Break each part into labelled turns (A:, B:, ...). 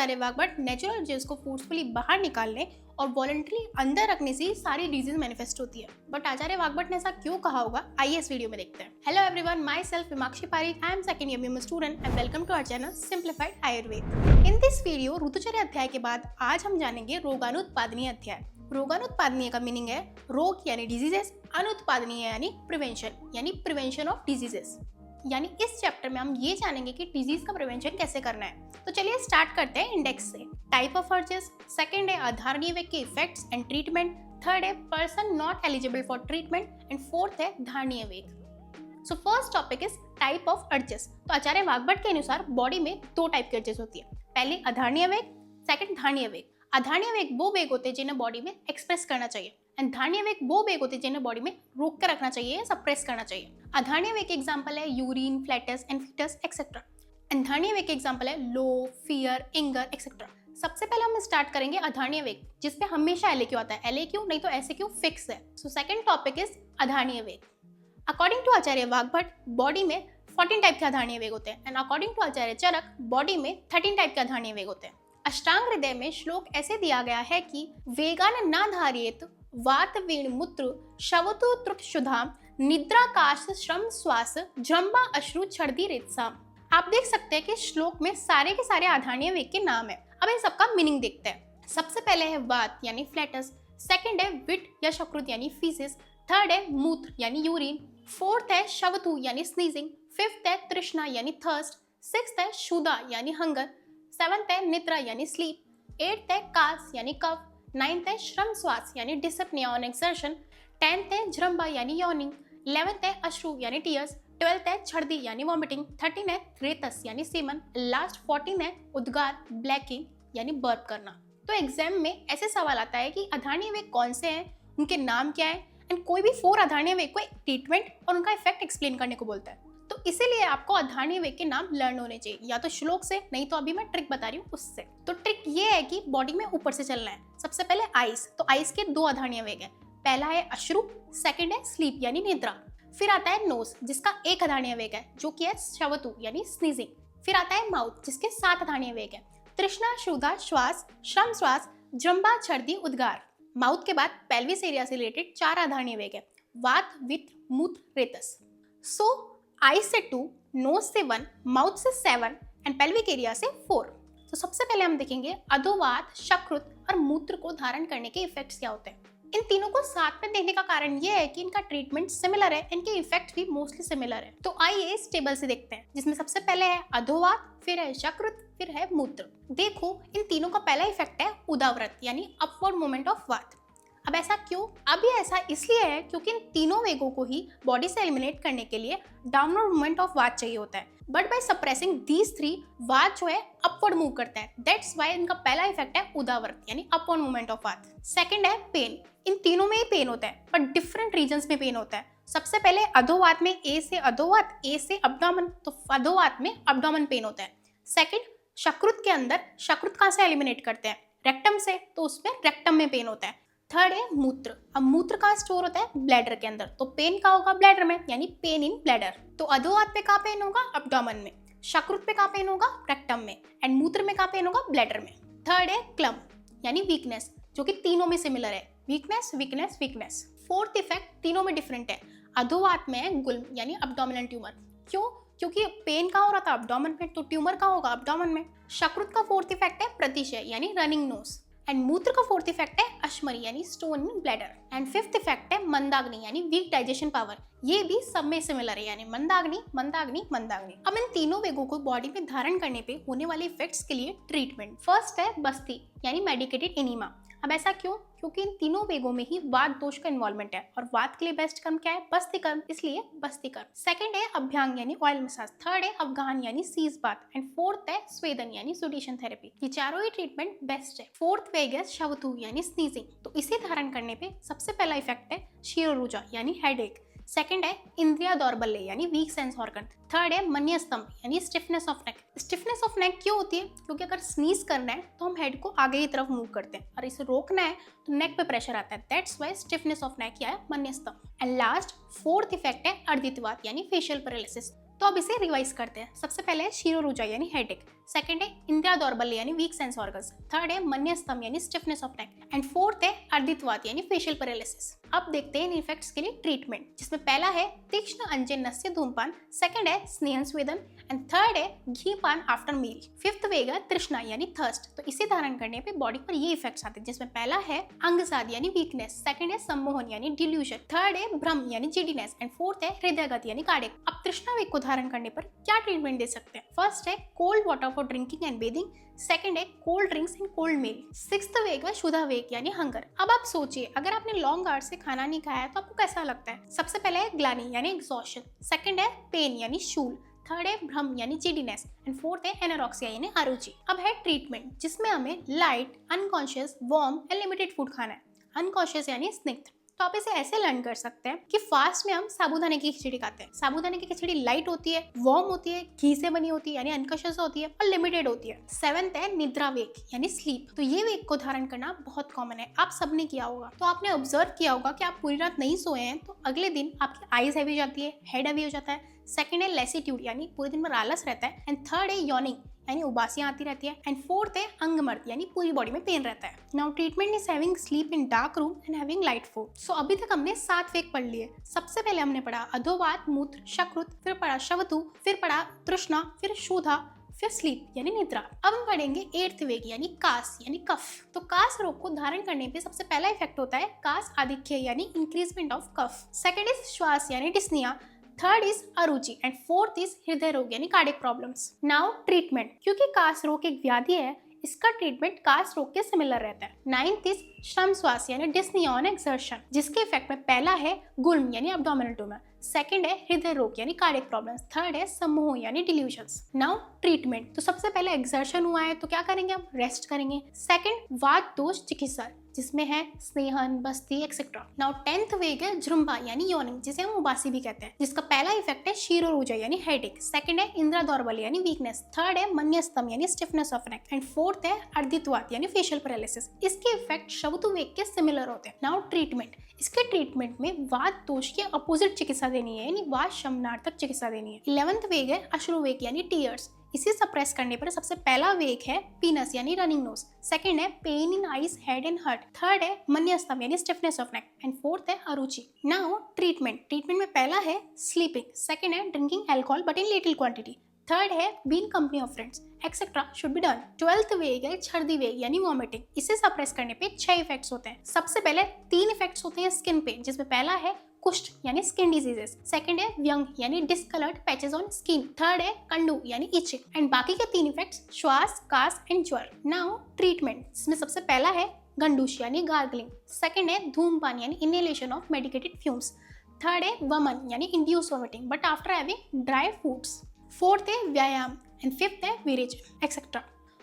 A: आचार्य Vagbhata natural urges को forcefully बाहर निकालने और वॉलंटरी अंदर रखने से ही सारी डिजीज मैनिफेस्ट होती है। बट आचार्य वाग्भट ने ऐसा क्यों कहा होगा, आइए इस वीडियो में देखते हैं। Hello everyone, myself Himakshi Pareek, I am second year BMS student and welcome to our channel simplified Ayurveda. In this video ऋतुचर्या अध्याय के बाद आज हम जानेंगे रोगानुत्पादनीय अध्याय। रोगानुत्पादनीय का मीनिंग है रोग यानी डिजीजेस, अनुत्पादनीय यानी प्रिवेंशन ऑफ डिजीजेस। यानी इस चैप्टर में हम ये जानेंगे कि डिजीज का प्रिवेंशन कैसे करना है। तो चलिए स्टार्ट करते हैं इंडेक्स से। टाइप ऑफ अर्जेस, सेकंड है अधारणीय वेग के इफेक्ट्स एंड ट्रीटमेंट, थर्ड है person not eligible for treatment and fourth है धारणीय वेग। So first topic is type of urges. तो आचार्य वाग्भट के अनुसार बॉडी में दो टाइप के अर्जेस होती है, पहले अधारणीय वेग, सेकंड धारणीय वेग। अधारणीय वेग वो वेग होते हैं जिन्हें बॉडी में एक्सप्रेस करना चाहिए एंड धारणीय वेग वो वेग होते हैं जिन्हें बॉडी में रोक कर रखना चाहिए या सप्रेस करना चाहिए। अधारणीय वेग के एग्जांपल है urine, flatus and foetus etcetera. And धारणीय वेग के एग्जांपल है लो, फियर, एंगर एक्सेट्रा। सबसे पहले हम स्टार्ट करेंगे अधारणीय वेग, जिसपे हमेशा LAQ आता है। LAQ नहीं तो SAQ फिक्स है। सो सेकंड टॉपिक इज अधारणीय वेग। अकॉर्डिंग टू आचार्य वाग्भट बॉडी में 14 टाइप के अधारणीय वेग होते हैं एंड अकॉर्डिंग टू आचार्य चरक बॉडी में 13 टाइप के अधारणीय वेग होते हैं। अष्टांग हृदय में श्लोक ऐसे दिया गया है कि वेगान न धारियेत वात वीण मूत्र शवतु त्रुट शुधाम निद्राकाश श्रम श्वास जम्बा अश्रु छर्दी रेतसाम। आप देख सकते हैं कि श्लोक में सारे के सारे अधारणीय वेग के नाम है। अब इन सबका मीनिंग देखते हैं। सबसे पहले है वात यानी फ्लैटस, सेकंड है विट या शकृत यानी फीसिस, थर्ड है मूत्र यानी यूरिन, फोर्थ है शवतु यानी स्नीजिंग, फिफ्थ है तृष्णा यानी थर्स्ट, सिक्स्थ है शुदा यानी हंगर, सेवंथ है निद्रा यानी स्लीप, एट्थ है कास यानी कफ, नाइन्थ है श्रम श्वास यानी डिसिप्निया ऑन एक्सर्शन, 10th है झ्रम्बा यानी यॉर्निंग, 11th है अश्रु यानी टीयर्स, 12th है छर्दी यानी वॉमिटिंग, 13 है रेतस यानी सीमन, लास्ट 14 है उद्गार ब्लैकिंग यानी बर्प करना। तो एग्जाम में ऐसे सवाल आता है कि अधारणीय वेग कौन से हैं, उनके नाम क्या है एंड कोई भी 4 अधारणीय वेग को ट्रीटमेंट और उनका इफेक्ट एक्सप्लेन करने को बोलता है। तो इसीलिए आपको अधारणीय वेग के नाम लर्न होने चाहिए, या तो श्लोक से, नहीं तो अभी मैं ट्रिक बता रही हूँ उससे। तो ट्रिक ये है कि बॉडी में ऊपर से चलना है। सबसे पहले आइस, तो आइस के 2 अधारणीय वेग है, पहला है अश्रु, सेकंड है स्लीप यानी निद्रा। फिर आता है नोज जिसका 1 अधारणीय वेग है जो कि है शवतु यानी स्नीजिंग। फिर आता है माउथ जिसके 7 अधारणीय वेग है, तृष्णा, शुदा, श्वास, श्रम श्वास, जम्बा, छर्दी, उद्गार। माउथ के बाद पेल्विस एरिया से रिलेटेड 4 अधारणीय वेग है, वात, वित्त, मूत्र, रेतस। सो आइस से 2, नोज से 1, माउथ से 7 एंड पेल्विक एरिया से 4। तो सबसे पहले हम देखेंगे अधोवात, शकृत और मूत्र को धारण करने के इफेक्ट्स क्या होते हैं। इन तीनों को साथ में देखने का कारण ये है कि इनका ट्रीटमेंट सिमिलर है, इनके इफेक्ट भी मोस्टली सिमिलर है। तो आइए इस टेबल से देखते हैं, जिसमें सबसे पहले है अधोवात, फिर है शकृत, फिर है मूत्र। देखो इन तीनों का पहला इफेक्ट है उदाव्रत यानी अपवर्ड मूवमेंट ऑफ वात। अब ऐसा क्यों? अब ये ऐसा इसलिए है क्योंकि इन तीनों वेगों को ही बॉडी से एलिमिनेट करने के लिए डाउनवर्ड मूवमेंट ऑफ वात चाहिए होता है, बट बाय सप्रेसिंग दीज 3 वात जो है अपवर्ड मूव करता है। दैट्स व्हाई इनका पहला इफेक्ट है उदाव्रत यानी अपवर्ड मूवमेंट ऑफ वात। सेकंड है पेन। इन तीनों में ही पेन होता है बट डिफरेंट रीजन्स में पेन होता है। सबसे पहले अधोवात में ए से अधोवात, ए से अब्डोमेन, तो अधोवात में अब्डोमेन पेन होता है। सेकंड शकृत के अंदर, शकृत कहाँ से एलिमिनेट करते हैं? रेक्टम से, तो उसमें रेक्टम में पेन होता है। थर्ड है मूत्र। अब मूत्र कहाँ स्टोर होता है? ब्लैडर के अंदर, तो पेन कहाँ होगा? ब्लैडर में, यानी पेन इन ब्लैडर। तो अधोवात पे कहाँ पेन होगा? अब्डोमेन में। शकृत पे कहाँ पेन होगा? रेक्टम में। एंड मूत्र में कहाँ पेन होगा? ब्लैडर में। थर्ड है क्लम यानी वीकनेस, जो कि तीनों में सिमिलर है, weakness weakness weakness. Fourth effect तीनों में डिफरेंट है। अधोवात में है गुल्म यानी अब्डोमिनल ट्यूमर। क्यों? क्योंकि पेन कहाँ हो रहा था? अब्डोमेन में, तो ट्यूमर कहाँ होगा? अब्डोमेन में। शकृत का फोर्थ इफेक्ट है प्रतिशय यानी रनिंग नोज। एंड मूत्र का फोर्थ इफेक्ट है अश्मरी यानी stone in bladder. And fifth effect है मंदाग्नि यानी वीक डाइजेशन पावर। ये भी सब में सिमिलर है, यानी मंदाग्नि मंदाग्नि मंदाग्नि। अब इन तीनों वेगों को बॉडी में धारण करने पे होने वाले इफेक्ट्स के लिए ट्रीटमेंट। फर्स्ट है बस्ती यानी मेडिकेटेड एनीमा। अब ऐसा क्यों? क्योंकि इन तीनों वेगों में ही वात दोष का इन्वॉल्वमेंट है और वात के लिए बेस्ट कर्म क्या है? बस्ती कर्म, इसलिए बस्ती कर्म। सेकंड है अभ्यांग यानी ऑयल मसाज, थर्ड है अफगान यानी सीज बाथ एंड फोर्थ है स्वेदन यानी सुडिशन थेरेपी। ये चारों ही ट्रीटमेंट बेस्ट है। फोर्थ वेग है शवतु यानी स्नीजिंग। तो इसे धारण करने पे सबसे पहला इफेक्ट है शिरोरुजा यानी हेडेक, सेकंड है इंद्रिया दौर्बल्य यानी वीक सेंस ऑर्गन, थर्ड है मन्यस्तंभ यानी stiffness of neck. Stiffness of नेक क्यों होती है? क्योंकि अगर स्नीज करना है तो हम हेड को आगे की तरफ मूव करते हैं और इसे रोकना है तो नेक पे प्रेशर आता है, दैट्स व्हाई स्टिफनेस ऑफ नेक या मन्यस्तंभ। एंड लास्ट फोर्थ इफेक्ट है अर्दितवात यानी फेशियल पैरालिसिस। तो अब इसे रिवाइज करते हैं। सबसे पहले है शिरोरुजा यानी हेडेक, सेकंड है इंद्रिया दौर्बल्य यानी वीक सेंस ऑर्गन्स, थर्ड है मन्यस्तम यानी stiffness of neck, and fourth है अर्धित्वात यानी फेशियल पैरालिसिस। अब देखते हैं इन इफेक्ट्स के लिए ट्रीटमेंट, जिसमें पहला है तीक्ष्ण अंजन नस्य धूमपान, सेकंड है स्नेहन स्वेदन, एंड थर्ड है घी पान आफ्टर मील। फिफ्थ वेगा तृष्णा यानी थर्स्ट। तो इसे धारण करने पे बॉडी पर ये इफेक्ट्स आते हैं, जिसमें पहला है अंगसाद यानी वीकनेस, सेकंड है सम्मोहन यानी डिल्यूजन, थर्ड है भ्रम यानी जिडीनेस, एंड फोर्थ है हृदय गति यानी कार्डियक। अब तृष्णा वेग को धारण करने पर क्या ट्रीटमेंट दे सकते हैं? फर्स्ट है cold water for drinking and bathing, second है cold drinks and cold meal, sixth वेग है क्षुधा वेग यानी हंगर। अब आप सोचिए, अगर आपने लॉन्ग आवर्स से खाना नहीं खाया तो आपको कैसा लगता है? सबसे पहले है ग्लानि यानी एग्जॉशन, सेकंड है पेन यानी शूल, थर्ड है भ्रम यानी जिडीनेस, एंड फोर्थ है एनोरेक्सिया यानी अरुचि। अब है ट्रीटमेंट, जिसमें हमें light, unconscious, warm and limited food खाना है। अनकॉन्शियस यानी स्निग्ध, तो आप इसे ऐसे लर्न कर सकते हैं कि फास्ट में हम साबूदाने की खिचड़ी खाते हैं। साबूदाने की खिचड़ी लाइट होती है, वार्म होती है, घी से बनी होती है यानी अनकॉन्शियस होती है, और लिमिटेड होती है। सेवेंथ है निद्रा वेग यानी स्लीप। तो ये वेग को धारण करना बहुत कॉमन है, आप सबने किया होगा। तो आपने ऑब्जर्व किया होगा कि आप पूरी रात नहीं सोए हैं तो अगले दिन आपकी आईज हैवी हो जाती है, हेड हैवी हो जाता है। सेकंड है लेसिट्यूड यानी पूरे दिन में आलस रहता है, एंड थर्ड है यॉर्निंग यानी उबासियां आती रहती है, एंड फोर्थ है अंगमर्द यानी पूरी बॉडी में पेन रहता है। Now treatment is having sleep in dark room and having light food. So अभी तक हमने 7 वेग पढ़ लिए। सबसे पहले हमने पढ़ा अधोवात, मूत्र, शकृत, फिर पढ़ा शवतु, फिर पढ़ा तृष्णा, फिर क्षुधा, फिर स्लीप यानी निद्रा। अब हम पढ़ेंगे 8th वेग यानी कास यानी कफ। तो कास रोग को धारण करने पे सबसे पहला इफेक्ट होता है कास आधिक्य यानी इंक्रीजमेंट ऑफ कफ, सेकंड इज श्वास यानी डिस्निया, थर्ड इज अरुचि, एंड फोर्थ इज हृदय रोग यानी कार्डियक प्रॉब्लम्स। नाउ ट्रीटमेंट, क्योंकि कास रोग एक व्याधि है, इसका ट्रीटमेंट कास रोग के सिमिलर रहता है। 9th इज श्रम श्वास यानी डिस्निया ऑन एक्सर्शन, जिसके इफेक्ट में पहला है गुल्म यानी एब्डोमिनल ट्यूमर, सेकंड है हृदय रोग यानी कार्डियक प्रॉब्लम्स, थर्ड है सम्मोह यानी डिल्यूशंस। नाउ ट्रीटमेंट, तो सबसे पहले एक्सर्शन हुआ है तो क्या करेंगे? हम रेस्ट करेंगे। सेकंड वात दोष चिकित्सा, जिसमें है स्नेहन, बस्ती एक्सेट्रा। नाउ 10th वेग है झुम्बा यानी यॉर्निंग, जिसे हम उबासी भी कहते हैं, जिसका पहला इफेक्ट है शीरोरुजा यानी हेडेक, सेकंड है इंद्रा दौर्बल्य यानी वीकनेस, थर्ड है मन्यस्तम यानी stiffness of neck, and fourth है अर्धित्वात यानी फेशियल पैरालिसिस। इसके इफेक्ट शवतु वेग के सिमिलर होते हैं। नाउ ट्रीटमेंट, इसके ट्रीटमेंट में वात दोष के अपोजिट चिकित्सा देनी है यानी वात शमनार्थक चिकित्सा देनी है। 11th वेग है अश्रु वेग यानी टीयर्स। इसे सप्रेस करने पर सबसे पहला वेग है पीनस यानी रनिंग नोज, सेकंड है pain in eyes, head and heart, third है मन्यस्तम यानी stiffness of neck, and fourth है अरुचि। नाउ ट्रीटमेंट में पहला है स्लीपिंग, सेकंड है drinking alcohol but in little quantity, third है being company of friends etcetera should be done. 12th वेग है छर्दी वेग यानी वॉमिटिंग। इसे सप्रेस करने पे 6 इफेक्ट्स होते हैं। सबसे पहले 3 इफेक्ट्स होते हैं स्किन पे, जिसमें पहला है कुष्ठ यानी स्किन डिजीजेस, सेकंड है व्यंग यानी discoloured patches on skin, third है कंडू यानी इचिंग, एंड बाकी के 3 इफेक्ट्स श्वास, कास एंड ज्वर। नाउ ट्रीटमेंट, इसमें सबसे पहला है गंडूश यानी गार्गलिंग, सेकंड है धूमपान यानी inhalation of medicated fumes, third है वमन यानी induce vomiting but after having dry foods, fourth है व्यायाम, एंड फिफ्थ है विरेचन एक्सेट्रा।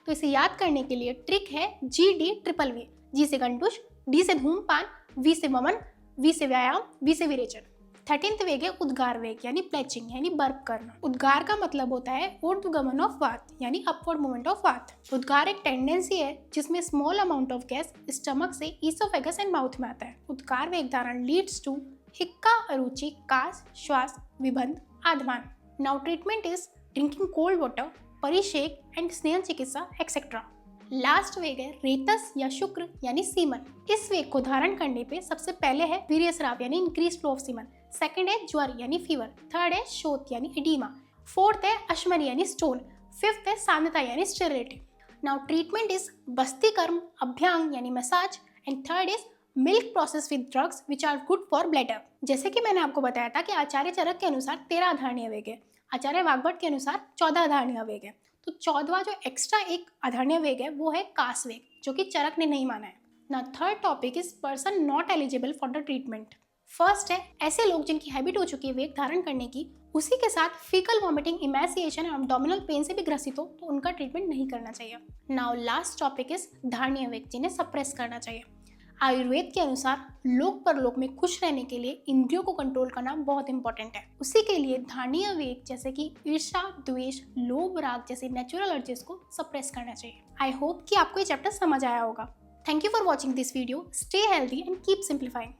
A: तो इसे याद करने के लिए ट्रिक है GD-VV। जी से गंडूश, D से धूमपान, V से वमन, V से व्यायाम, V से विरेचन। 13th वेग है उद्गार वेग यानी प्लेचिंग यानी बर्प करना। उद्गार का मतलब होता है ऊर्ध्वगमन ऑफ वात यानी अपवर्ड मूवमेंट ऑफ वात। उद्गार एक टेंडेंसी है जिसमें small amount of gas stomach से ईसोफेगस एंड माउथ में आता है। उद्गार वेग धारण लीड्स टू हिक्का, अरुचि, कास, श्वास, विबंध, आधमान। Now treatment is drinking cold water, परिषेक एंड स्नेहन चिकित्सा एक्सेट्रा। लास्ट वेग है रेतस या शुक्र यानी सीमन। इस वेग को धारण करने पे सबसे पहले है वीर्यस्राव यानी increase flow of semen, second है ज्वर यानी फीवर, थर्ड है शोथ यानी एडीमा, फोर्थ है अश्मरी यानी स्टोन, फिफ्थ है सांद्रता यानी स्टेरिलिटी। नाउ ट्रीटमेंट इज बस्ती कर्म, अभ्यांग यानी massage, and third is milk process with drugs which are good for bladder. जैसे कि मैंने आपको बताया था कि आचार्य चरक के अनुसार 13 आधारणीय वेग है, आचार्य वाग्भट के अनुसार 14 आधारणीय वेग है। तो 14वां जो एक्स्ट्रा एक आधारणीय वेग है वो है कास वेग, जो कि चरक ने नहीं माना है। ना third topic is person not eligible for the treatment. First है ऐसे लोग जिनकी हैबिट हो चुकी है वेग धारण करने की, उसी के साथ फीकल वॉमिटिंग, इमैसिएशन और एब्डोमिनल पेन से भी ग्रसित हो तो उनका ट्रीटमेंट नहीं करना चाहिए। नाउ लास्ट टॉपिक इज धारणीय वेग, जिन्हें सप्रेस करना चाहिए। आयुर्वेद के अनुसार लोक परलोक में खुश रहने के लिए इंद्रियों को कंट्रोल करना बहुत इंपॉर्टेंट है। उसी के लिए धारणीय वेग जैसे कि ईर्ष्या, द्वेष, लोभ, राग जैसे नेचुरल अर्जेस को सप्रेस करना चाहिए। आई होप कि आपको ये चैप्टर समझ आया होगा। Thank you for watching this video. Stay healthy and keep simplifying.